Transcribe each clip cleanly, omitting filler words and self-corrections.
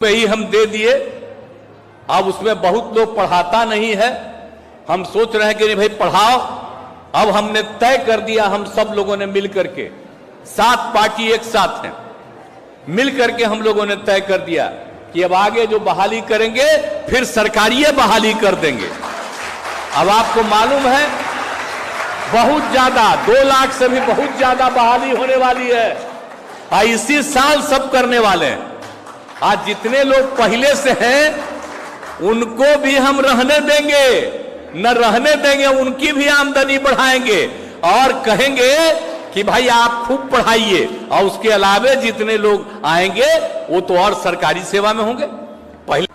पे ही हम दे दिए। अब उसमें बहुत लोग पढ़ाता नहीं है। हम सोच रहे हैं कि नहीं भाई पढ़ाओ। अब हमने तय कर दिया, हम सब लोगों ने मिल करके, 7 पार्टी एक साथ हैं, मिल करके हम लोगों ने तय कर दिया कि अब आगे जो बहाली करेंगे फिर सरकारी बहाली कर देंगे। अब आपको मालूम है बहुत ज्यादा 2 लाख से भी बहुत ज्यादा बहाली होने वाली है। इसी साल सब करने वाले हैं। आज जितने लोग पहले से हैं उनको भी हम रहने देंगे, न रहने देंगे, उनकी भी आमदनी बढ़ाएंगे और कहेंगे कि भाई आप खूब पढ़ाइए। और उसके अलावे जितने लोग आएंगे वो तो और सरकारी सेवा में होंगे। पहले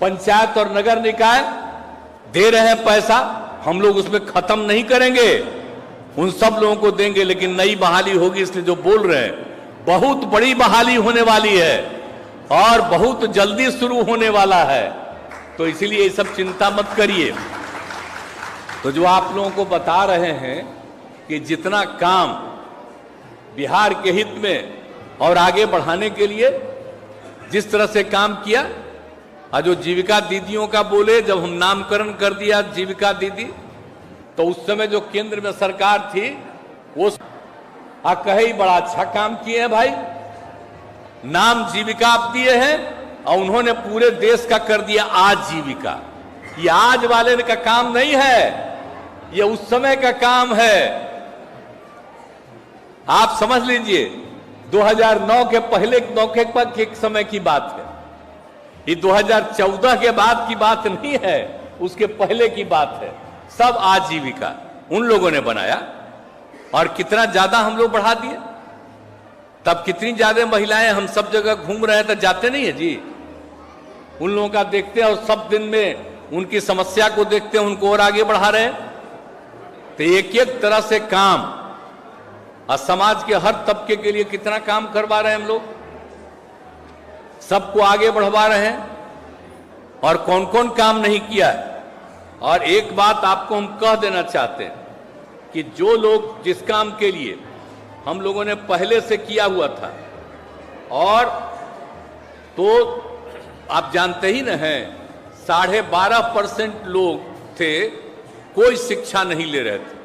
पंचायत और नगर निकाय दे रहे हैं पैसा, हम लोग उसमें खत्म नहीं करेंगे, उन सब लोगों को देंगे। लेकिन नई बहाली होगी, इसलिए जो बोल रहे हैं बहुत बड़ी बहाली होने वाली है और बहुत जल्दी शुरू होने वाला है। तो इसीलिए ये सब चिंता मत करिए। तो जो आप लोगों को बता रहे हैं कि जितना काम बिहार के हित में और आगे बढ़ाने के लिए जिस तरह से काम किया, और जो जीविका दीदियों का बोले, जब हम नामकरण कर दिया जीविका दीदी, तो उस समय जो केंद्र में सरकार थी वो कहे बड़ा अच्छा काम किए हैं भाई, नाम जीविका आप दिए हैं और उन्होंने पूरे देश का कर दिया आजीविका। ये आज वाले का काम नहीं है, ये उस समय का काम है। आप समझ लीजिए 2009 के पहले मौके पर के समय की बात है, ये 2014 के बाद की बात नहीं है, उसके पहले की बात है। सब आजीविका उन लोगों ने बनाया और कितना ज्यादा हम लोग बढ़ा दिए। तब कितनी ज्यादा महिलाएं हम सब जगह घूम रहे हैं, तो जाते नहीं है जी, उन लोगों का देखते हैं और सब दिन में उनकी समस्या को देखते हैं, उनको और आगे बढ़ा रहे हैं। तो एक एक तरह से काम और समाज के हर तबके के लिए कितना काम करवा रहे हैं हम लोग, सबको आगे बढ़वा रहे हैं। और कौन कौन काम नहीं किया है। और एक बात आपको हम कह देना चाहते हैं कि जो लोग जिस काम के लिए हम लोगों ने पहले से किया हुआ था, और तो आप जानते ही न हैं 12.5% लोग थे कोई शिक्षा नहीं ले रहे थे।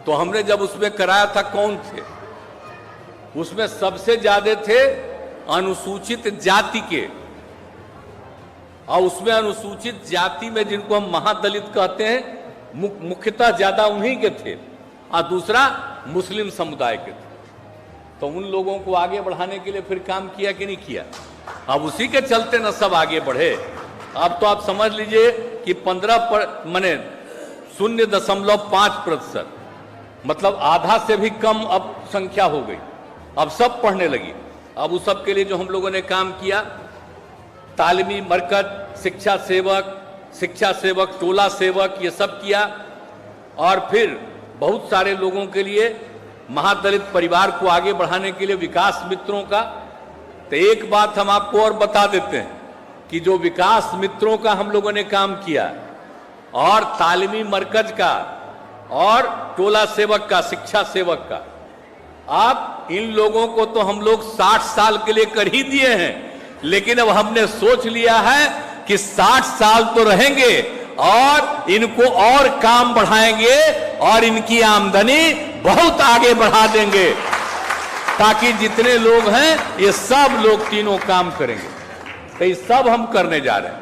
तो हमने जब उसमें कराया था, कौन थे उसमें सबसे ज्यादा थे अनुसूचित जाति के, और उसमें अनुसूचित जाति में जिनको हम महादलित कहते हैं मुख्यतः ज्यादा उन्हीं के थे, और दूसरा मुस्लिम समुदाय के थे। तो उन लोगों को आगे बढ़ाने के लिए फिर काम किया कि नहीं किया। अब उसी के चलते न सब आगे बढ़े। अब तो आप समझ लीजिए कि 0.5% मतलब आधा से भी कम अब संख्या हो गई। अब सब पढ़ने लगी। अब उस सब के लिए जो हम लोगों ने काम किया, तालीमी मरकज, शिक्षा सेवक, टोला सेवक, ये सब किया। और फिर बहुत सारे लोगों के लिए महादलित परिवार को आगे बढ़ाने के लिए विकास मित्रों का। तो एक बात हम आपको और बता देते हैं कि जो विकास मित्रों का हम लोगों ने काम किया, और तालीमी मरकज का, और टोला सेवक का, शिक्षा सेवक का, आप इन लोगों को तो हम लोग 60 साल के लिए कर ही दिए हैं। लेकिन अब हमने सोच लिया है कि 60 साल तो रहेंगे और इनको और काम बढ़ाएंगे और इनकी आमदनी बहुत आगे बढ़ा देंगे, ताकि जितने लोग हैं ये सब लोग तीनों काम करेंगे। तो ये सब हम करने जा रहे हैं।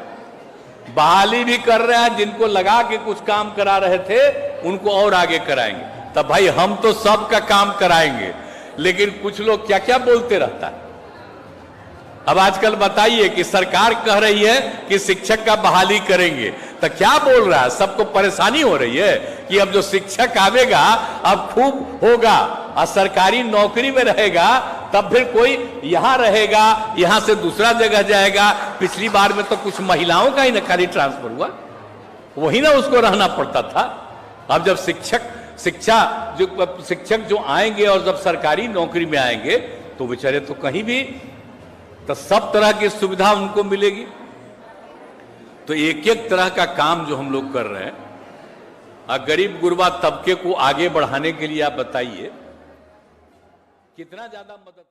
बहाली भी कर रहे हैं, जिनको लगा के कुछ काम करा रहे थे उनको और आगे कराएंगे। तब भाई हम तो सबका काम कराएंगे, लेकिन कुछ लोग क्या क्या बोलते रहता है। अब आजकल बताइए कि सरकार कह रही है कि शिक्षक का बहाली करेंगे, तो क्या बोल रहा है, सबको परेशानी हो रही है कि अब जो शिक्षक आवेगा अब खूब होगा और सरकारी नौकरी में रहेगा, तब फिर कोई यहां रहेगा, यहां से दूसरा जगह जाएगा। पिछली बार में तो कुछ महिलाओं का ही ना खाली ट्रांसफर हुआ, वही ना उसको रहना पड़ता था। अब जब शिक्षक जो आएंगे और जब सरकारी नौकरी में आएंगे तो बेचारे तो कहीं भी, तो सब तरह की सुविधा उनको मिलेगी। तो एक एक तरह का काम जो हम लोग कर रहे हैं, गरीब गुरबा तबके को आगे बढ़ाने के लिए आप बताइए कितना ज्यादा मदद